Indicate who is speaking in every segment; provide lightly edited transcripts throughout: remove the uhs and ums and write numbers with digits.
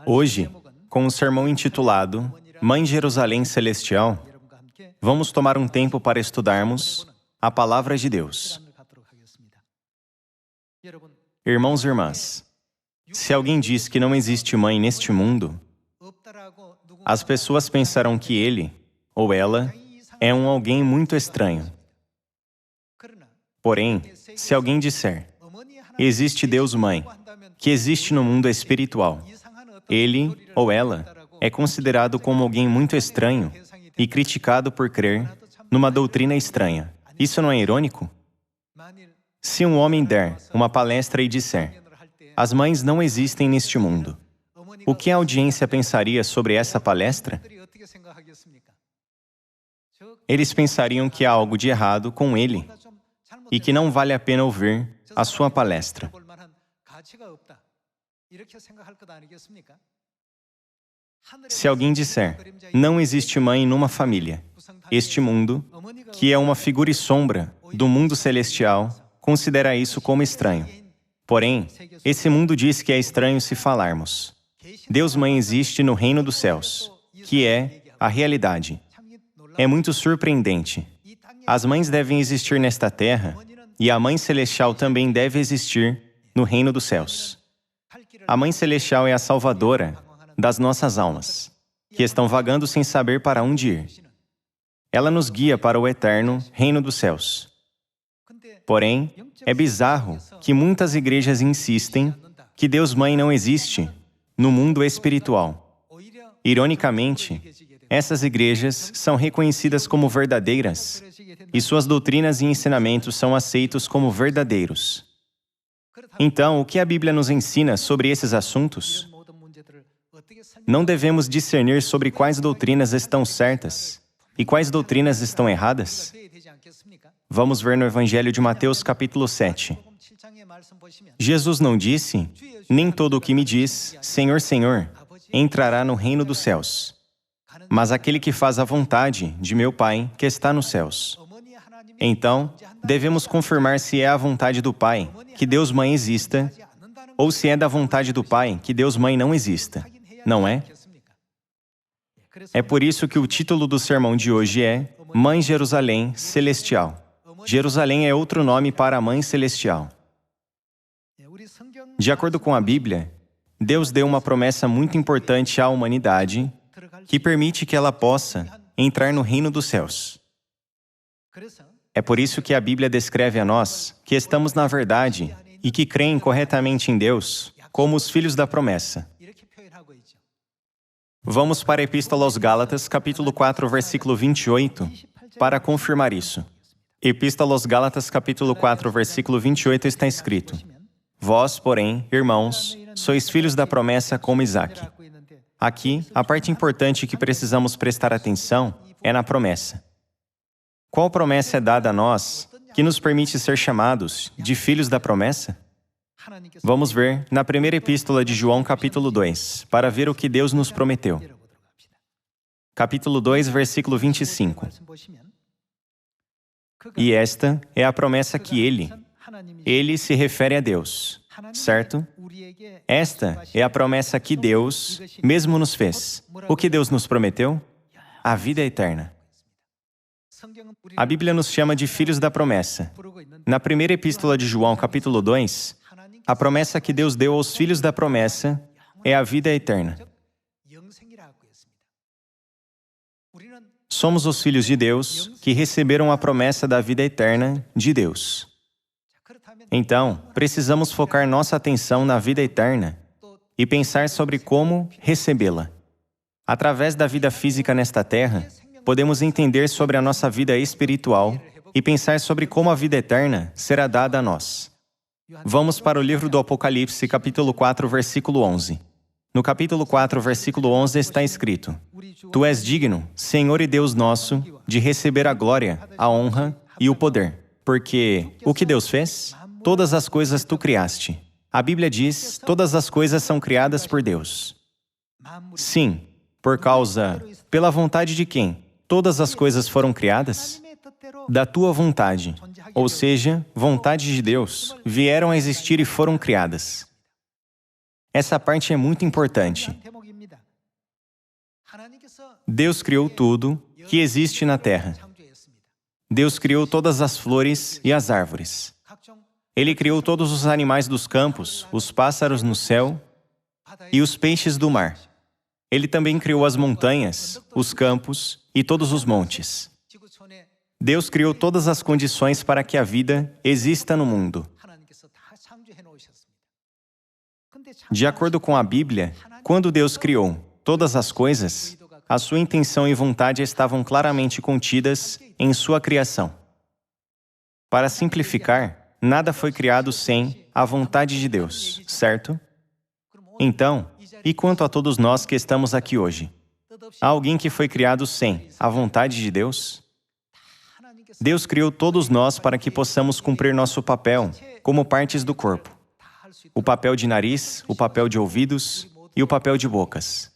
Speaker 1: Hoje, com um sermão intitulado Mãe Jerusalém Celestial, vamos tomar um tempo para estudarmos a Palavra de Deus. Irmãos e irmãs, se alguém diz que não existe mãe neste mundo, as pessoas pensarão que ele ou ela é alguém muito estranho. Porém, se alguém disser, existe Deus Mãe, que existe no mundo espiritual, ele ou ela é considerado como alguém muito estranho e criticado por crer numa doutrina estranha. Isso não é irônico? Se um homem der uma palestra e disser, as mães não existem neste mundo, o que a audiência pensaria sobre essa palestra? Eles pensariam que há algo de errado com ele e que não vale a pena ouvir a sua palestra. Se alguém disser, não existe mãe numa família, este mundo, que é uma figura e sombra do mundo celestial, considera isso como estranho. Porém, esse mundo diz que é estranho se falarmos. Deus Mãe existe no reino dos céus, que é a realidade. É muito surpreendente. As mães devem existir nesta terra, e a Mãe Celestial também deve existir no reino dos céus. A Mãe Celestial é a salvadora das nossas almas, que estão vagando sem saber para onde ir. Ela nos guia para o eterno reino dos céus. Porém, é bizarro que muitas igrejas insistem que Deus Mãe não existe no mundo espiritual. Ironicamente, essas igrejas são reconhecidas como verdadeiras e suas doutrinas e ensinamentos são aceitos como verdadeiros. Então, o que a Bíblia nos ensina sobre esses assuntos? Não devemos discernir sobre quais doutrinas estão certas e quais doutrinas estão erradas? Vamos ver no Evangelho de Mateus, capítulo 7. Jesus não disse, nem todo o que me diz, Senhor, Senhor, entrará no reino dos céus, mas aquele que faz a vontade de meu Pai que está nos céus. Então, devemos confirmar se é a vontade do Pai que Deus Mãe exista, ou se é da vontade do Pai que Deus Mãe não exista, não é? É por isso que o título do sermão de hoje é Mãe Jerusalém Celestial. Jerusalém é outro nome para a Mãe Celestial. De acordo com a Bíblia, Deus deu uma promessa muito importante à humanidade que permite que ela possa entrar no reino dos céus. É por isso que a Bíblia descreve a nós que estamos na verdade e que creem corretamente em Deus como os filhos da promessa. Vamos para a Epístola aos Gálatas, capítulo 4, versículo 28, para confirmar isso. Epístola aos Gálatas, capítulo 4, versículo 28 está escrito: Vós, porém, irmãos, sois filhos da promessa como Isaque. Aqui, a parte importante que precisamos prestar atenção é na promessa. Qual promessa é dada a nós que nos permite ser chamados de filhos da promessa? Vamos ver na primeira epístola de João, capítulo 2, para ver o que Deus nos prometeu. Capítulo 2, versículo 25. E esta é a promessa que ele se refere a Deus, certo? Esta é a promessa que Deus mesmo nos fez. O que Deus nos prometeu? A vida eterna. A Bíblia nos chama de filhos da promessa. Na primeira epístola de João, capítulo 2, a promessa que Deus deu aos filhos da promessa é a vida eterna. Somos os filhos de Deus que receberam a promessa da vida eterna de Deus. Então, precisamos focar nossa atenção na vida eterna e pensar sobre como recebê-la. Através da vida física nesta terra, podemos entender sobre a nossa vida espiritual e pensar sobre como a vida eterna será dada a nós. Vamos para o livro do Apocalipse, capítulo 4, versículo 11. No capítulo 4, versículo 11 está escrito: Tu és digno, Senhor e Deus nosso, de receber a glória, a honra e o poder. Porque o que Deus fez? Todas as coisas tu criaste. A Bíblia diz, todas as coisas são criadas por Deus. Sim, pela vontade de quem todas as coisas foram criadas? Da tua vontade, ou seja, vontade de Deus, vieram a existir e foram criadas. Essa parte é muito importante. Deus criou tudo que existe na terra. Deus criou todas as flores e as árvores. Ele criou todos os animais dos campos, os pássaros no céu e os peixes do mar. Ele também criou as montanhas, os campos e todos os montes. Deus criou todas as condições para que a vida exista no mundo. De acordo com a Bíblia, quando Deus criou todas as coisas, a sua intenção e vontade estavam claramente contidas em sua criação. Para simplificar, nada foi criado sem a vontade de Deus, certo? Então, e quanto a todos nós que estamos aqui hoje? Há alguém que foi criado sem a vontade de Deus? Deus criou todos nós para que possamos cumprir nosso papel como partes do corpo. O papel de nariz, o papel de ouvidos e o papel de bocas.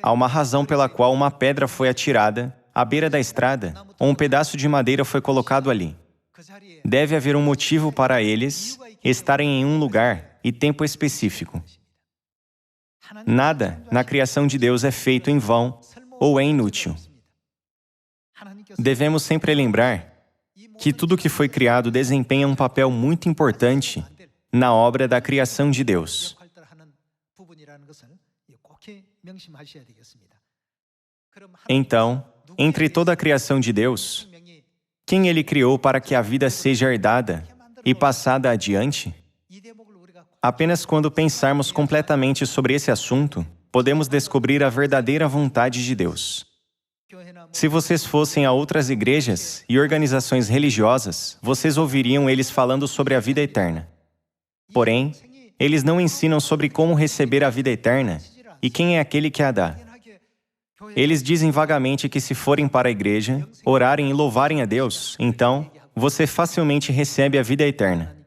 Speaker 1: Há uma razão pela qual uma pedra foi atirada à beira da estrada ou um pedaço de madeira foi colocado ali. Deve haver um motivo para eles estarem em um lugar e tempo específico. Nada na criação de Deus é feito em vão ou é inútil. Devemos sempre lembrar que tudo que foi criado desempenha um papel muito importante na obra da criação de Deus. Então, entre toda a criação de Deus, quem Ele criou para que a vida seja herdada e passada adiante? Apenas quando pensarmos completamente sobre esse assunto, podemos descobrir a verdadeira vontade de Deus. Se vocês fossem a outras igrejas e organizações religiosas, vocês ouviriam eles falando sobre a vida eterna. Porém, eles não ensinam sobre como receber a vida eterna e quem é aquele que a dá. Eles dizem vagamente que se forem para a igreja, orarem e louvarem a Deus, então, você facilmente recebe a vida eterna.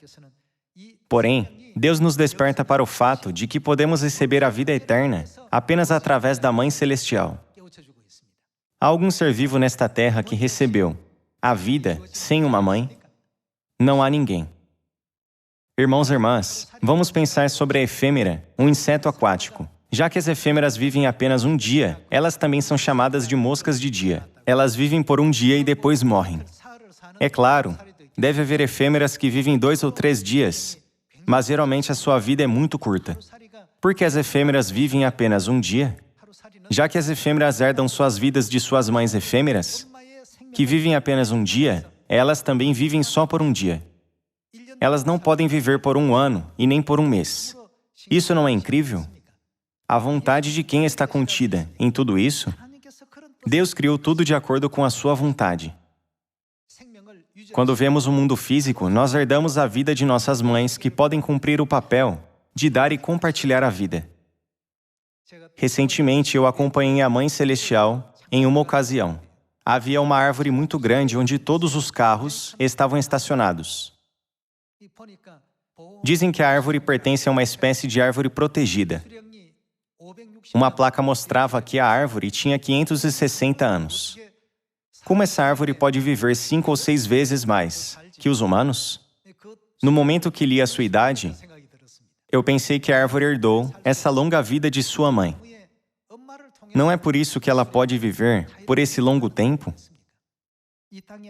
Speaker 1: Porém, Deus nos desperta para o fato de que podemos receber a vida eterna apenas através da Mãe Celestial. Há algum ser vivo nesta terra que recebeu a vida sem uma mãe? Não há ninguém. Irmãos e irmãs, vamos pensar sobre a efêmera, um inseto aquático. Já que as efêmeras vivem apenas um dia, elas também são chamadas de moscas de dia. Elas vivem por um dia e depois morrem. É claro, deve haver efêmeras que vivem 2 ou 3 dias, mas geralmente a sua vida é muito curta. Por que as efêmeras vivem apenas um dia? Já que as efêmeras herdam suas vidas de suas mães efêmeras, que vivem apenas um dia, elas também vivem só por um dia. Elas não podem viver por 1 ano e nem por 1 mês. Isso não é incrível? A vontade de quem está contida em tudo isso? Deus criou tudo de acordo com a sua vontade. Quando vemos o mundo físico, nós herdamos a vida de nossas mães que podem cumprir o papel de dar e compartilhar a vida. Recentemente, eu acompanhei a Mãe Celestial em uma ocasião. Havia uma árvore muito grande onde todos os carros estavam estacionados. Dizem que a árvore pertence a uma espécie de árvore protegida. Uma placa mostrava que a árvore tinha 560 anos. Como essa árvore pode viver 5 ou 6 vezes mais que os humanos? No momento que li a sua idade, eu pensei que a árvore herdou essa longa vida de sua mãe. Não é por isso que ela pode viver por esse longo tempo?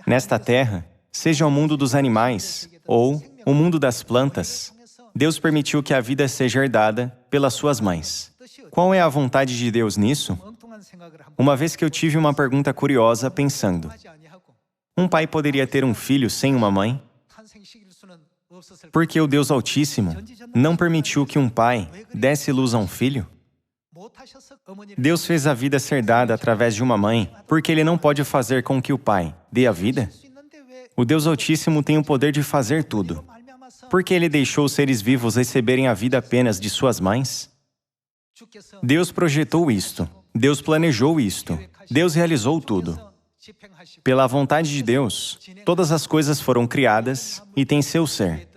Speaker 1: Nesta terra, seja o mundo dos animais ou o mundo das plantas, Deus permitiu que a vida seja herdada pelas suas mães. Qual é a vontade de Deus nisso? Uma vez que eu tive uma pergunta curiosa pensando: um pai poderia ter um filho sem uma mãe? Por que o Deus Altíssimo não permitiu que um pai desse luz a um filho? Deus fez a vida ser dada através de uma mãe, porque Ele não pode fazer com que o pai dê a vida? O Deus Altíssimo tem o poder de fazer tudo. Por que Ele deixou os seres vivos receberem a vida apenas de suas mães? Deus projetou isto. Deus planejou isto. Deus realizou tudo. Pela vontade de Deus, todas as coisas foram criadas e têm seu ser.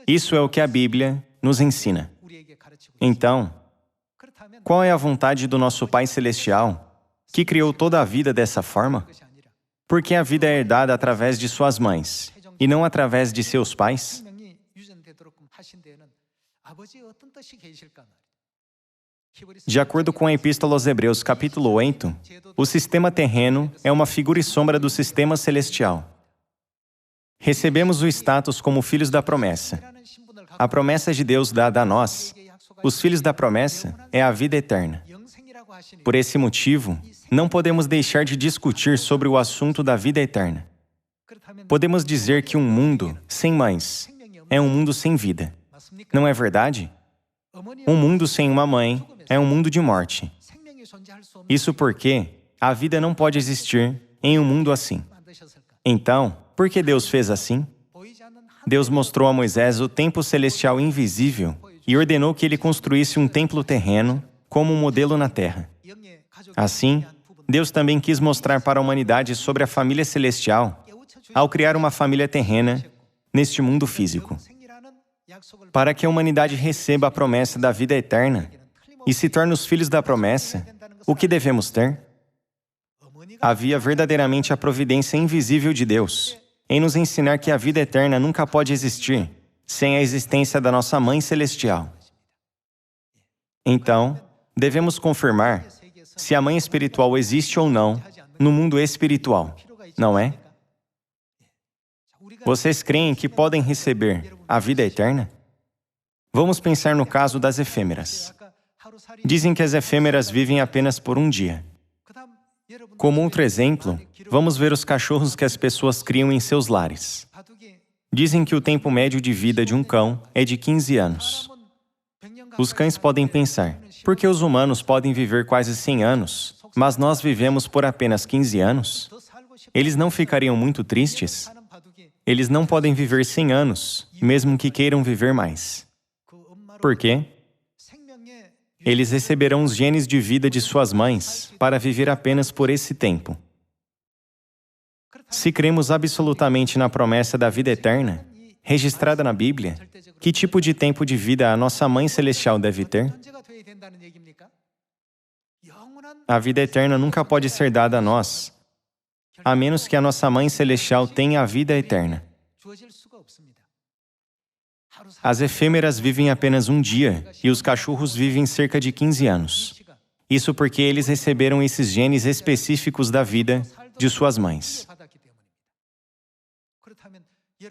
Speaker 1: Isso é o que a Bíblia nos ensina. Então, qual é a vontade do nosso Pai Celestial, que criou toda a vida dessa forma? Por que a vida é herdada através de suas mães, e não através de seus pais? De acordo com a Epístola aos Hebreus, capítulo 8, o sistema terreno é uma figura e sombra do sistema celestial. Recebemos o status como filhos da promessa. A promessa de Deus dada a nós, os filhos da promessa, é a vida eterna. Por esse motivo, não podemos deixar de discutir sobre o assunto da vida eterna. Podemos dizer que um mundo sem mães é um mundo sem vida. Não é verdade? Um mundo sem uma mãe é um mundo de morte. Isso porque a vida não pode existir em um mundo assim. Então, por que Deus fez assim? Deus mostrou a Moisés o templo celestial invisível e ordenou que ele construísse um templo terreno como um modelo na terra. Assim, Deus também quis mostrar para a humanidade sobre a família celestial ao criar uma família terrena neste mundo físico. Para que a humanidade receba a promessa da vida eterna e se torne os filhos da promessa, o que devemos ter? Havia verdadeiramente a providência invisível de Deus em nos ensinar que a vida eterna nunca pode existir sem a existência da nossa Mãe Celestial. Então, devemos confirmar se a Mãe Espiritual existe ou não no mundo espiritual, não é? Vocês creem que podem receber a vida eterna? Vamos pensar no caso das efêmeras. Dizem que as efêmeras vivem apenas por um dia. Como outro exemplo, vamos ver os cachorros que as pessoas criam em seus lares. Dizem que o tempo médio de vida de um cão é de 15 anos. Os cães podem pensar, por que os humanos podem viver quase 100 anos, mas nós vivemos por apenas 15 anos? Eles não ficariam muito tristes? Eles não podem viver 100 anos, mesmo que queiram viver mais. Por quê? Eles receberão os genes de vida de suas mães para viver apenas por esse tempo. Se cremos absolutamente na promessa da vida eterna, registrada na Bíblia, que tipo de tempo de vida a nossa Mãe Celestial deve ter? A vida eterna nunca pode ser dada a nós, a menos que a nossa Mãe Celestial tenha a vida eterna. As efêmeras vivem apenas um dia e os cachorros vivem cerca de 15 anos. Isso porque eles receberam esses genes específicos da vida de suas mães.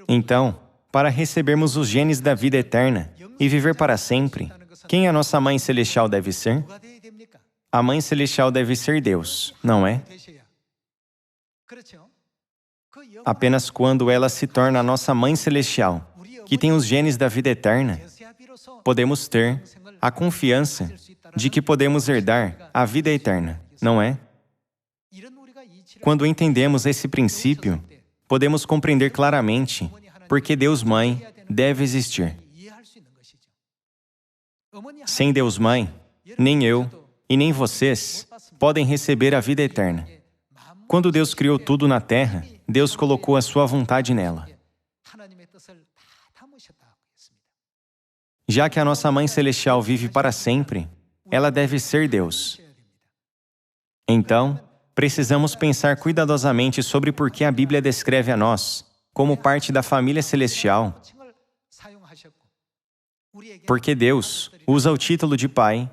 Speaker 1: Então, para recebermos os genes da vida eterna e viver para sempre, quem a nossa Mãe Celestial deve ser? A Mãe Celestial deve ser Deus, não é? Apenas quando ela se torna a nossa Mãe Celestial, que tem os genes da vida eterna, podemos ter a confiança de que podemos herdar a vida eterna, não é? Quando entendemos esse princípio, podemos compreender claramente por que Deus Mãe deve existir. Sem Deus Mãe, nem eu e nem vocês podem receber a vida eterna. Quando Deus criou tudo na terra, Deus colocou a sua vontade nela. Já que a nossa Mãe Celestial vive para sempre, ela deve ser Deus. Então, precisamos pensar cuidadosamente sobre por que a Bíblia descreve a nós como parte da família celestial. Porque Deus usa o título de Pai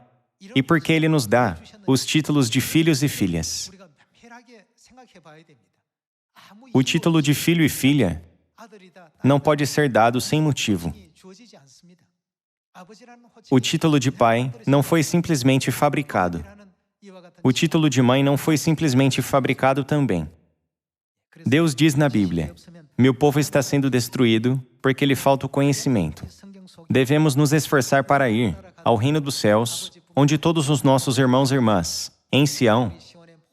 Speaker 1: e porque Ele nos dá os títulos de filhos e filhas. O título de filho e filha não pode ser dado sem motivo. O título de pai não foi simplesmente fabricado. O título de mãe não foi simplesmente fabricado também. Deus diz na Bíblia, meu povo está sendo destruído porque lhe falta o conhecimento. Devemos nos esforçar para ir ao reino dos céus, onde todos os nossos irmãos e irmãs, em Sião,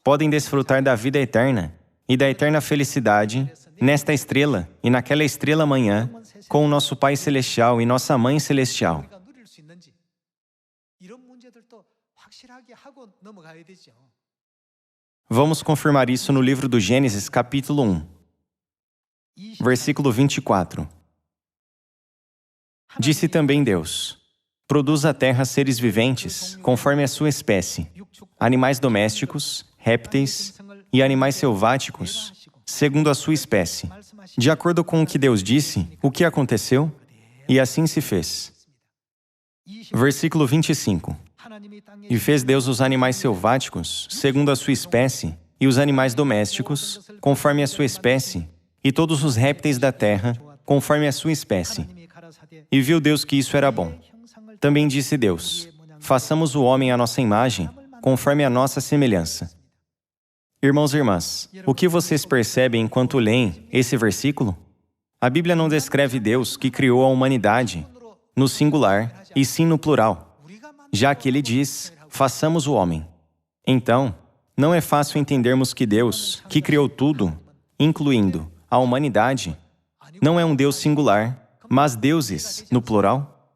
Speaker 1: podem desfrutar da vida eterna e da eterna felicidade nesta estrela e naquela estrela amanhã, com o nosso Pai Celestial e nossa Mãe Celestial. Vamos confirmar isso no livro do Gênesis, capítulo 1, versículo 24. Disse também Deus, produz a terra seres viventes, conforme a sua espécie, animais domésticos, répteis e animais selváticos, segundo a sua espécie. De acordo com o que Deus disse, o que aconteceu? E assim se fez. Versículo 25. E fez Deus os animais selváticos, segundo a sua espécie, e os animais domésticos, conforme a sua espécie, e todos os répteis da terra, conforme a sua espécie. E viu Deus que isso era bom. Também disse Deus: façamos o homem à nossa imagem, conforme a nossa semelhança. Irmãos e irmãs, o que vocês percebem enquanto leem esse versículo? A Bíblia não descreve Deus que criou a humanidade no singular, e sim no plural, já que ele diz: façamos o homem. Então, não é fácil entendermos que Deus, que criou tudo, incluindo a humanidade, não é um Deus singular, mas deuses no plural?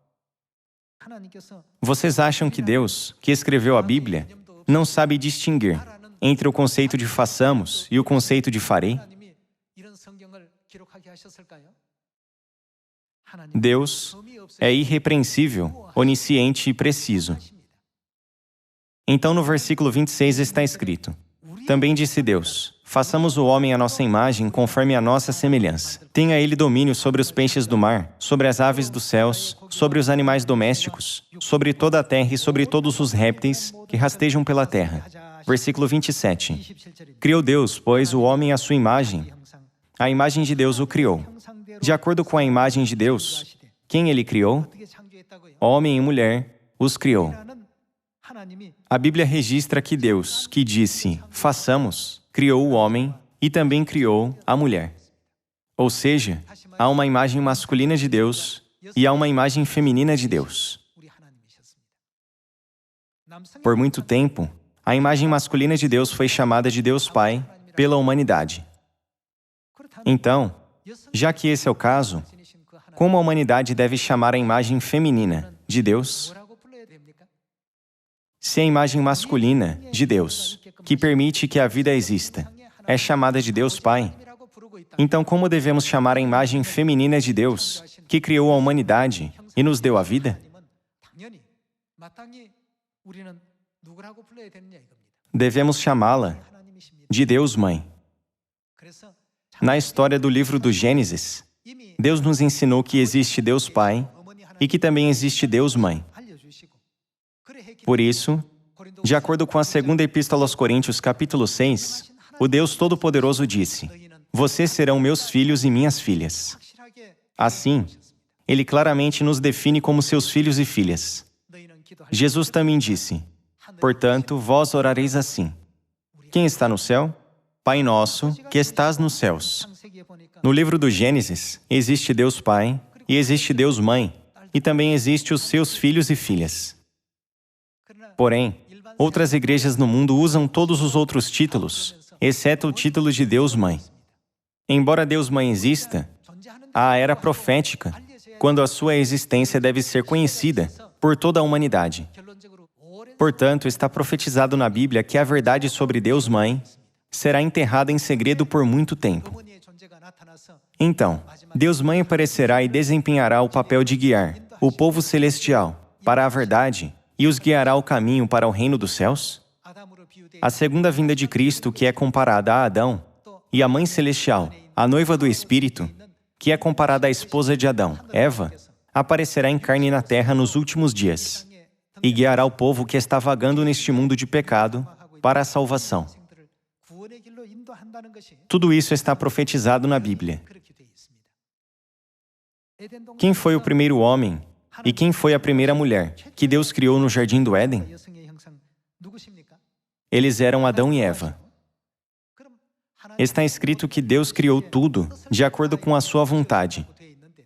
Speaker 1: Vocês acham que Deus, que escreveu a Bíblia, não sabe distinguir entre o conceito de façamos e o conceito de farei? Deus é irrepreensível, onisciente e preciso. Então, no versículo 26 está escrito: também disse Deus: façamos o homem à nossa imagem, conforme a nossa semelhança. Tenha ele domínio sobre os peixes do mar, sobre as aves dos céus, sobre os animais domésticos, sobre toda a terra e sobre todos os répteis que rastejam pela terra. Versículo 27. Criou Deus, pois, o homem à sua imagem. A imagem de Deus o criou. De acordo com a imagem de Deus, quem ele criou? Homem e mulher os criou. A Bíblia registra que Deus, que disse: façamos, criou o homem e também criou a mulher. Ou seja, há uma imagem masculina de Deus e há uma imagem feminina de Deus. Por muito tempo, a imagem masculina de Deus foi chamada de Deus Pai pela humanidade. Então, já que esse é o caso, como a humanidade deve chamar a imagem feminina de Deus? Se a imagem masculina de Deus, que permite que a vida exista, é chamada de Deus Pai, então como devemos chamar a imagem feminina de Deus, que criou a humanidade e nos deu a vida? Devemos chamá-la de Deus Mãe. Na história do livro do Gênesis, Deus nos ensinou que existe Deus Pai e que também existe Deus Mãe. Por isso, de acordo com a segunda Epístola aos Coríntios, capítulo 6, o Deus Todo-Poderoso disse: vocês serão meus filhos e minhas filhas. Assim, Ele claramente nos define como seus filhos e filhas. Jesus também disse: portanto, vós orareis assim: quem está no céu? Pai nosso, que estás nos céus. No livro do Gênesis, existe Deus Pai e existe Deus Mãe, e também existe os seus filhos e filhas. Porém, outras igrejas no mundo usam todos os outros títulos, exceto o título de Deus Mãe. Embora Deus Mãe exista, há a era profética, quando a sua existência deve ser conhecida por toda a humanidade. Portanto, está profetizado na Bíblia que a verdade sobre Deus Mãe será enterrada em segredo por muito tempo. Então, Deus Mãe aparecerá e desempenhará o papel de guiar o povo celestial para a verdade e os guiará ao caminho para o reino dos céus? A segunda vinda de Cristo, que é comparada a Adão, e a Mãe Celestial, a noiva do Espírito, que é comparada à esposa de Adão, Eva, aparecerá em carne na terra nos últimos dias e guiará o povo que está vagando neste mundo de pecado para a salvação. Tudo isso está profetizado na Bíblia. Quem foi o primeiro homem e quem foi a primeira mulher que Deus criou no Jardim do Éden? Eles eram Adão e Eva. Está escrito que Deus criou tudo de acordo com a sua vontade.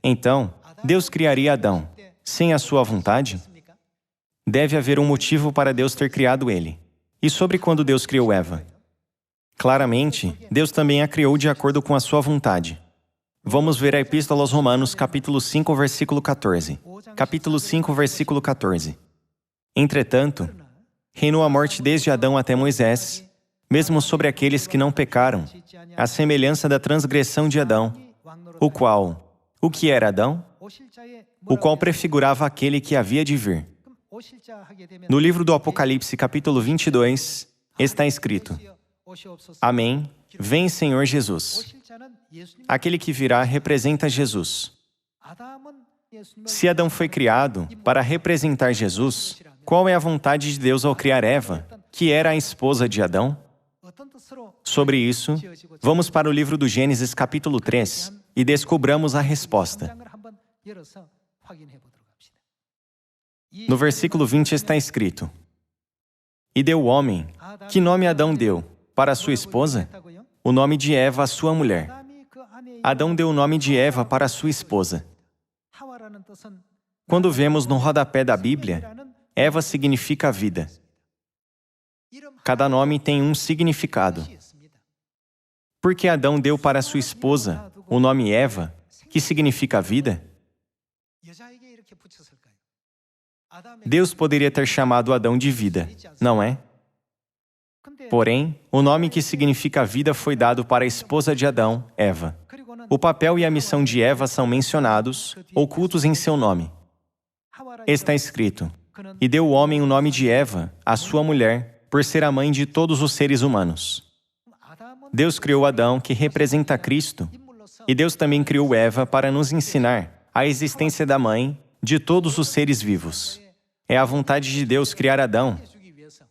Speaker 1: Então, Deus criaria Adão sem a sua vontade? Deve haver um motivo para Deus ter criado ele. E sobre quando Deus criou Eva? Claramente, Deus também a criou de acordo com a sua vontade. Vamos ver a Epístola aos Romanos, capítulo 5, versículo 14. Capítulo 5, versículo 14. Entretanto, reinou a morte desde Adão até Moisés, mesmo sobre aqueles que não pecaram, à semelhança da transgressão de Adão, o que era Adão? O qual prefigurava aquele que havia de vir. No livro do Apocalipse, capítulo 22, está escrito: Amém, vem Senhor Jesus. Aquele que virá representa Jesus. Se Adão foi criado para representar Jesus, qual é a vontade de Deus ao criar Eva, que era a esposa de Adão? Sobre isso, vamos para o livro do Gênesis capítulo 3 e descobramos a resposta. No versículo 20 está escrito: E deu o homem, que nome Adão deu, para sua esposa? O nome de Eva, a sua mulher. Adão deu o nome de Eva para sua esposa. Quando vemos no rodapé da Bíblia, Eva significa vida. Cada nome tem um significado. Por que Adão deu para sua esposa o nome Eva, que significa vida? Deus poderia ter chamado Adão de vida, não é? Porém, o nome que significa vida foi dado para a esposa de Adão, Eva. O papel e a missão de Eva são mencionados, ocultos em seu nome. Está escrito: E deu o homem o nome de Eva, a sua mulher, por ser a mãe de todos os seres humanos. Deus criou Adão, que representa Cristo, e Deus também criou Eva para nos ensinar a existência da mãe de todos os seres vivos. É a vontade de Deus criar Adão,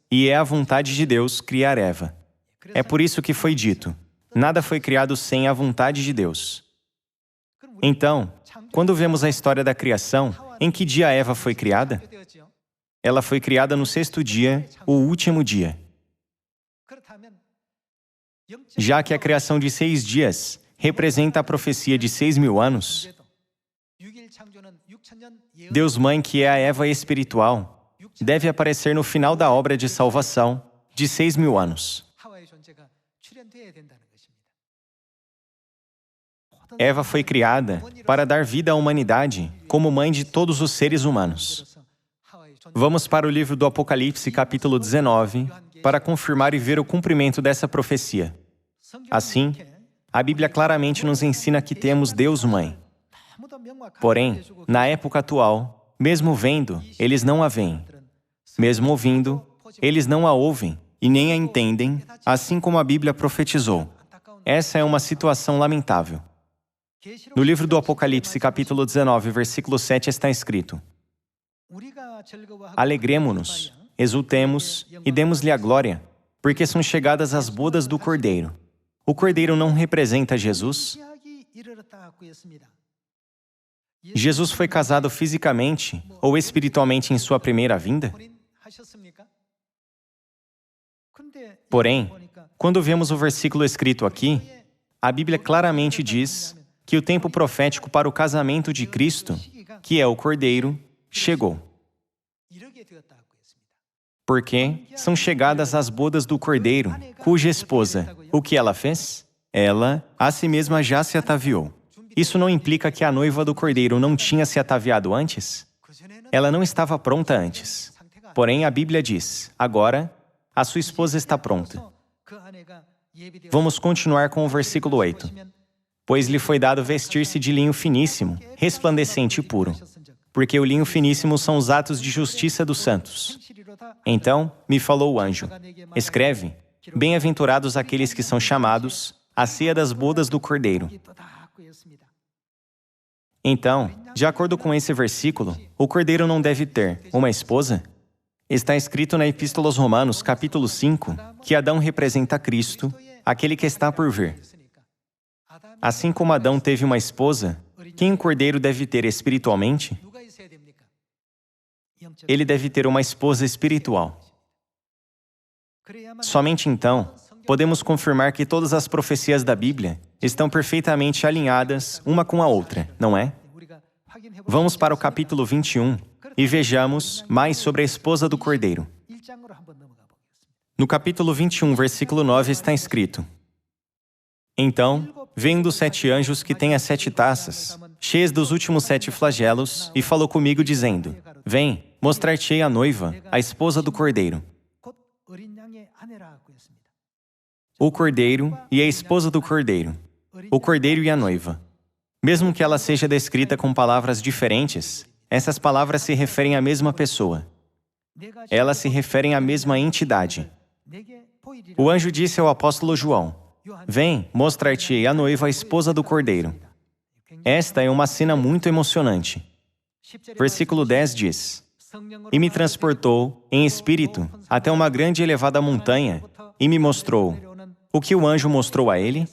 Speaker 1: e é a vontade de Deus criar Eva. É por isso que foi dito: nada foi criado sem a vontade de Deus. Então, quando vemos a história da criação, em que dia Eva foi criada? Ela foi criada no 6º dia, o último dia. Já que a criação de 6 dias representa a profecia de 6.000 anos, Deus Mãe, que é a Eva espiritual, deve aparecer no final da obra de salvação de 6.000 anos. Eva foi criada para dar vida à humanidade como mãe de todos os seres humanos. Vamos para o livro do Apocalipse, capítulo 19, para confirmar e ver o cumprimento dessa profecia. Assim, a Bíblia claramente nos ensina que temos Deus Mãe. Porém, na época atual, mesmo vendo, eles não a veem. Mesmo ouvindo, eles não a ouvem e nem a entendem, assim como a Bíblia profetizou. Essa é uma situação lamentável. No livro do Apocalipse, capítulo 19, versículo 7, está escrito: Alegremo-nos, exultemos e demos-lhe a glória, porque são chegadas as bodas do Cordeiro. O Cordeiro não representa Jesus? Jesus foi casado fisicamente ou espiritualmente em sua primeira vinda? Porém, quando vemos o versículo escrito aqui, a Bíblia claramente diz que o tempo profético para o casamento de Cristo, que é o Cordeiro, chegou. Porque são chegadas as bodas do Cordeiro, cuja esposa, o que ela fez? Ela, a si mesma, já se ataviou. Isso não implica que a noiva do Cordeiro não tinha se ataviado antes? Ela não estava pronta antes. Porém, a Bíblia diz: agora, a sua esposa está pronta. Vamos continuar com o versículo 8. Pois lhe foi dado vestir-se de linho finíssimo, resplandecente e puro, porque o linho finíssimo são os atos de justiça dos santos. Então me falou o anjo: escreve, bem-aventurados aqueles que são chamados à ceia das bodas do Cordeiro. Então, de acordo com esse versículo, o Cordeiro não deve ter uma esposa? Está escrito na Epístola aos Romanos, capítulo 5, que Adão representa Cristo, aquele que está por vir. Assim como Adão teve uma esposa, quem o Cordeiro deve ter espiritualmente? Ele deve ter uma esposa espiritual. Somente então, podemos confirmar que todas as profecias da Bíblia estão perfeitamente alinhadas uma com a outra, não é? Vamos para o capítulo 21 e vejamos mais sobre a esposa do Cordeiro. No capítulo 21, versículo 9, está escrito: Então, veio um dos 7 anjos que tem as 7 taças, cheias dos últimos 7 flagelos, e falou comigo, dizendo: Vem, mostrar-te-ei a noiva, a esposa do Cordeiro. O Cordeiro e a esposa do Cordeiro. O Cordeiro e a noiva. Mesmo que ela seja descrita com palavras diferentes, essas palavras se referem à mesma pessoa. Elas se referem à mesma entidade. O anjo disse ao apóstolo João: Vem, mostrar-te-ei a noiva, a esposa do Cordeiro. Esta é uma cena muito emocionante. Versículo 10 diz: E me transportou, em espírito, até uma grande e elevada montanha, e me mostrou. O que o anjo mostrou a ele?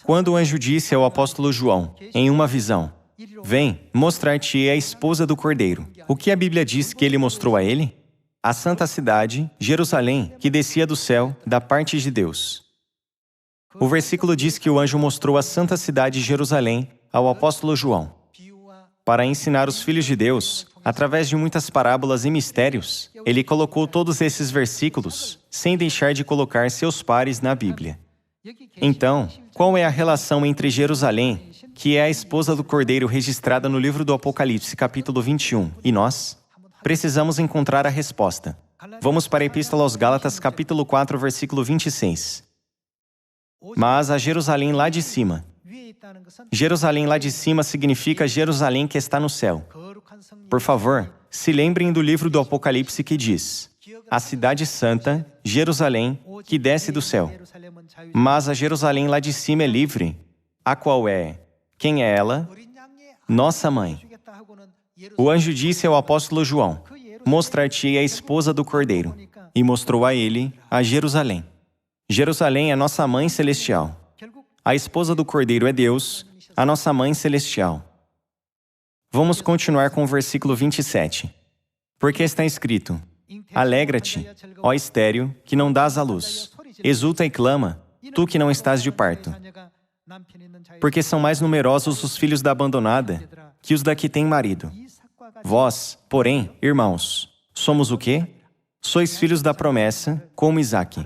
Speaker 1: Quando o anjo disse ao apóstolo João, em uma visão: Vem, mostrar-te-ei a esposa do Cordeiro. O que a Bíblia diz que ele mostrou a ele? A santa cidade, Jerusalém, que descia do céu, da parte de Deus. O versículo diz que o anjo mostrou a santa cidade Jerusalém ao apóstolo João. Para ensinar os filhos de Deus, através de muitas parábolas e mistérios, ele colocou todos esses versículos, sem deixar de colocar seus pares na Bíblia. Então, qual é a relação entre Jerusalém, que é a esposa do Cordeiro registrada no livro do Apocalipse, capítulo 21, e nós? Precisamos encontrar a resposta. Vamos para a Epístola aos Gálatas, capítulo 4, versículo 26. Mas a Jerusalém lá de cima. Jerusalém lá de cima significa Jerusalém que está no céu. Por favor, se lembrem do livro do Apocalipse que diz: a cidade santa, Jerusalém, que desce do céu. Mas a Jerusalém lá de cima é livre. A qual é? Quem é ela? Nossa mãe. O anjo disse ao apóstolo João: Mostrar-te-ei a esposa do Cordeiro. E mostrou a ele a Jerusalém. Jerusalém é nossa mãe celestial. A esposa do Cordeiro é Deus, a nossa mãe celestial. Vamos continuar com o versículo 27. Porque está escrito: Alegra-te, ó estéril, que não dás à luz. Exulta e clama, tu que não estás de parto. Porque são mais numerosos os filhos da abandonada que os da que têm marido. Vós, porém, irmãos, somos o quê? Sois filhos da promessa, como Isaque.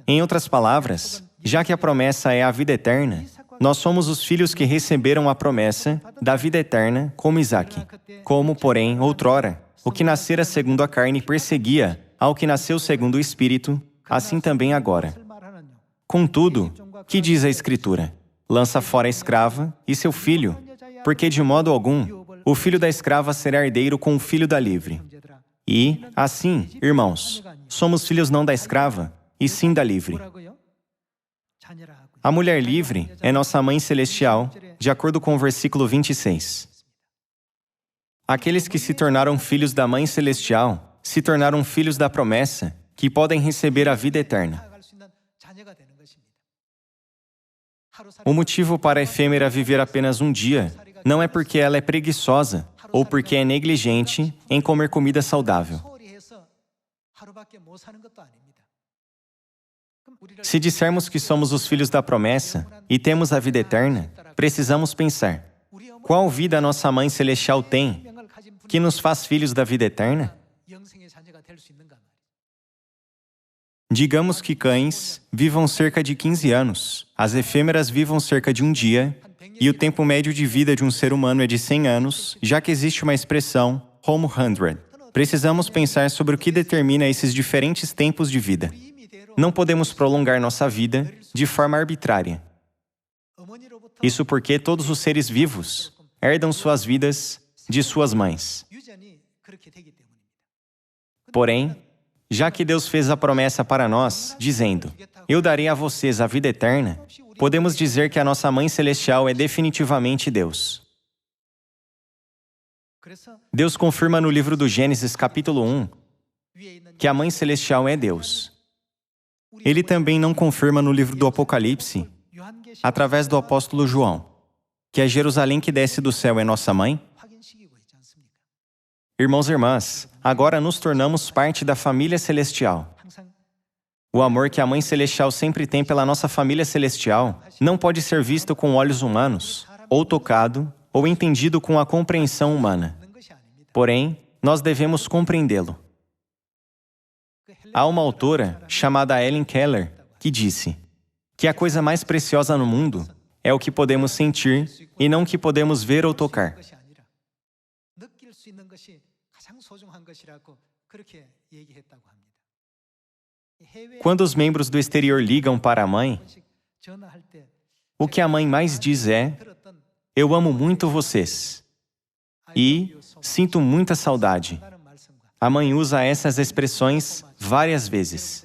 Speaker 1: Em outras palavras, já que a promessa é a vida eterna, nós somos os filhos que receberam a promessa da vida eterna, como Isaque. Como, porém, outrora, o que nascera segundo a carne perseguia ao que nasceu segundo o Espírito, assim também agora. Contudo, que diz a Escritura? Lança fora a escrava e seu filho, porque de modo algum o filho da escrava será herdeiro com o filho da livre. E, assim, irmãos, somos filhos não da escrava, e sim da livre. A mulher livre é nossa mãe celestial, de acordo com o versículo 26. Aqueles que se tornaram filhos da mãe celestial se tornaram filhos da promessa, que podem receber a vida eterna. O motivo para a efêmera viver apenas um dia não é porque ela é preguiçosa ou porque é negligente em comer comida saudável. Se dissermos que somos os filhos da promessa e temos a vida eterna, precisamos pensar: qual vida a nossa Mãe Celestial tem que nos faz filhos da vida eterna? Digamos que cães vivam cerca de 15 anos, as efêmeras vivam cerca de um dia, e o tempo médio de vida de um ser humano é de 100 anos, já que existe uma expressão, Homo 100. Precisamos pensar sobre o que determina esses diferentes tempos de vida. Não podemos prolongar nossa vida de forma arbitrária. Isso porque todos os seres vivos herdam suas vidas de suas mães. Porém, já que Deus fez a promessa para nós, dizendo: Eu darei a vocês a vida eterna, podemos dizer que a nossa Mãe Celestial é definitivamente Deus. Deus confirma no livro do Gênesis, capítulo 1, que a Mãe Celestial é Deus. Ele também não confirma no livro do Apocalipse, através do apóstolo João, que a Jerusalém que desce do céu é nossa mãe? Irmãos e irmãs, agora nos tornamos parte da família celestial. O amor que a Mãe Celestial sempre tem pela nossa família celestial não pode ser visto com olhos humanos, ou tocado, ou entendido com a compreensão humana. Porém, nós devemos compreendê-lo. Há uma autora, chamada Helen Keller, que disse que a coisa mais preciosa no mundo é o que podemos sentir e não o que podemos ver ou tocar. Quando os membros do exterior ligam para a mãe, o que a mãe mais diz é: eu amo muito vocês e sinto muita saudade. A mãe usa essas expressões várias vezes.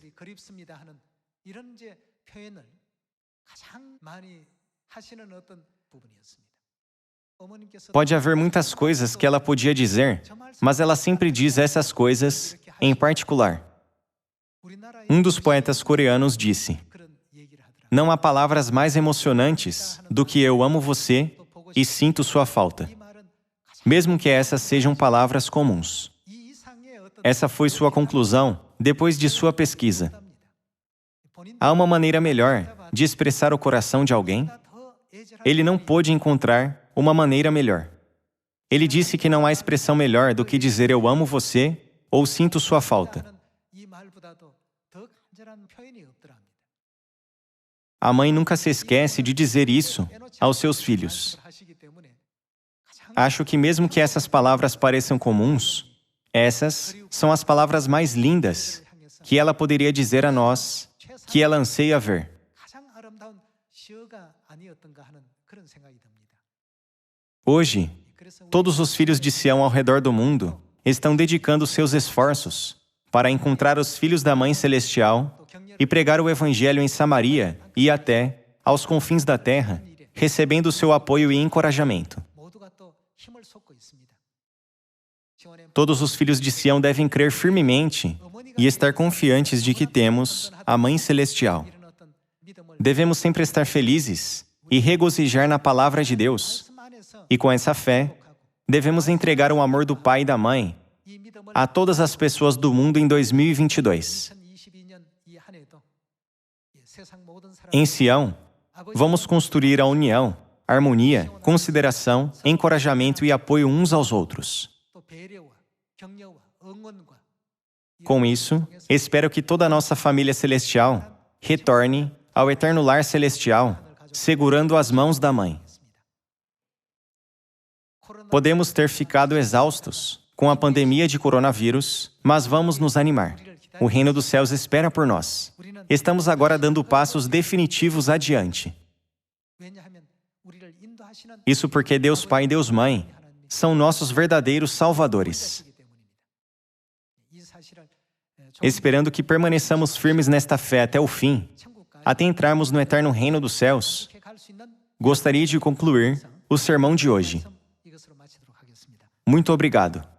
Speaker 1: Pode haver muitas coisas que ela podia dizer, mas ela sempre diz essas coisas em particular. Um dos poetas coreanos disse: "Não há palavras mais emocionantes do que eu amo você e sinto sua falta, mesmo que essas sejam palavras comuns." Essa foi sua conclusão depois de sua pesquisa. Há uma maneira melhor de expressar o coração de alguém? Ele não pôde encontrar uma maneira melhor. Ele disse que não há expressão melhor do que dizer eu amo você ou sinto sua falta. A mãe nunca se esquece de dizer isso aos seus filhos. Acho que mesmo que essas palavras pareçam comuns, essas são as palavras mais lindas que ela poderia dizer a nós, que ela anseia ver. Hoje, todos os filhos de Sião ao redor do mundo estão dedicando seus esforços para encontrar os filhos da Mãe Celestial e pregar o Evangelho em Samaria e até aos confins da terra, recebendo seu apoio e encorajamento. Todos os filhos de Sião devem crer firmemente e estar confiantes de que temos a Mãe Celestial. Devemos sempre estar felizes e regozijar na palavra de Deus. E com essa fé, devemos entregar o amor do Pai e da Mãe a todas as pessoas do mundo em 2022. Em Sião, vamos construir a união, harmonia, consideração, encorajamento e apoio uns aos outros. Com isso, espero que toda a nossa família celestial retorne ao eterno lar celestial, segurando as mãos da Mãe. Podemos ter ficado exaustos com a pandemia de coronavírus, mas vamos nos animar. O reino dos céus espera por nós. Estamos agora dando passos definitivos adiante. Isso porque Deus Pai e Deus Mãe são nossos verdadeiros salvadores. Esperando que permaneçamos firmes nesta fé até o fim, até entrarmos no eterno reino dos céus, gostaria de concluir o sermão de hoje. Muito obrigado.